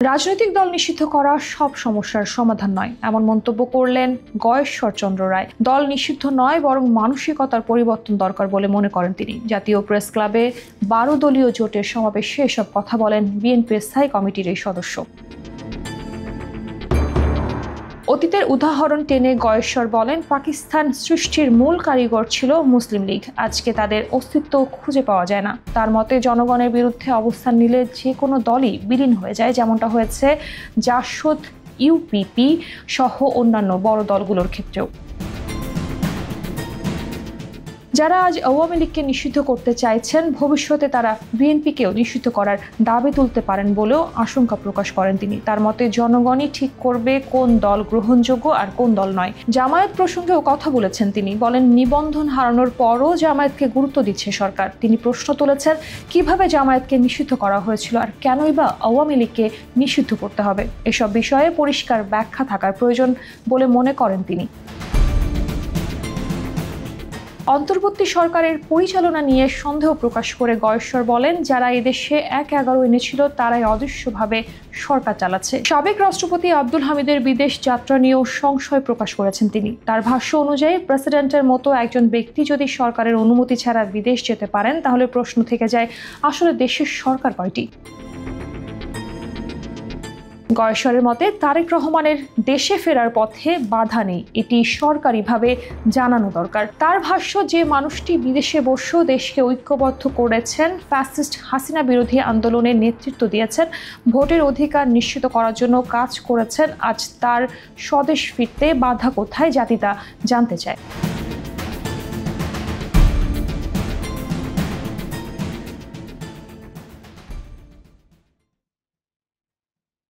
রাজনৈতিক দল নিষিদ্ধ করা সব সমস্যার সমাধান নয়, এমন মন্তব্য করলেন গয়েশ্বর চন্দ্র রায়। দল নিষিদ্ধ নয়, বরং মানসিকতার পরিবর্তন দরকার বলে মনে করেন তিনি। জাতীয় প্রেস ক্লাবে 12 দলীয় জোটের সমাবেশে এসব কথা বলেন বিএনপির স্থায়ী কমিটির এই সদস্য। অতীতের উদাহরণ টেনে গয়েশ্বর বলেন, পাকিস্তান সৃষ্টির মূল কারিগর ছিল মুসলিম লীগ। আজকে তাদের অস্তিত্ব খুঁজে পাওয়া যায় না। তার মতে জনগণের বিরুদ্ধে অবস্থান নিলে যে কোনো দলই বিলীন হয়ে যায়, যেমনটা হয়েছে জাসদ, ইউপিপি সহ অন্যান্য বড় দলগুলোর ক্ষেত্রেও। যারা আজ আওয়ামী লীগকে নিষিদ্ধ করতে চাইছেন, ভবিষ্যতে তারা বিএনপিকেও নিষিদ্ধ করার দাবি তুলতে পারেন বলেও আশঙ্কা প্রকাশ করেন তিনি। তার মতে জনগণই ঠিক করবে কোন দল গ্রহণযোগ্য আর কোন দল নয়। জামায়াত প্রসঙ্গেও কথা বলেছেন তিনি। বলেন, নিবন্ধন হারানোর পরও জামায়াতকে গুরুত্ব দিচ্ছে সরকার। তিনি প্রশ্ন তুলেছেন, কিভাবে জামায়াতকে নিষিদ্ধ করা হয়েছিল আর কেনই বা আওয়ামী লীগকে নিষিদ্ধ করতে হবে। এসব বিষয়ে পরিষ্কার ব্যাখ্যা থাকার প্রয়োজন বলে মনে করেন তিনি। অন্তর্বর্তী সরকারের পরিচালনা নিয়ে সন্দেহ প্রকাশ করে গয়েশ্বর বলেন, যারা এদেশে ১/১১ এনেছিল তারাই অদৃশ্যভাবে সরকার চালাচ্ছে। সাবেক রাষ্ট্রপতি আব্দুল হামিদের বিদেশ যাত্রা নিয়েও সংশয় প্রকাশ করেছেন তিনি। তার ভাষ্য অনুযায়ী, প্রেসিডেন্টের মতো একজন ব্যক্তি যদি সরকারের অনুমতি ছাড়া বিদেশ যেতে পারেন, তাহলে প্রশ্ন থেকে যায়, আসলে দেশের সরকার কয়টি? গয়েশ্বরের মতে তারেক রহমানের দেশে ফেরার পথে বাধা নেই, এটি সরকারিভাবে জানানো দরকার। তার ভাষ্য, যে মানুষটি বিদেশে বসেও দেশকে ঐক্যবদ্ধ করেছেন, ফ্যাসিস্ট হাসিনা বিরোধী আন্দোলনের নেতৃত্ব দিয়েছেন, ভোটের অধিকার নিশ্চিত করার জন্য কাজ করেছেন, আজ তার স্বদেশ ফিরতে বাধা কোথায় জাতি তা জানতে চায়।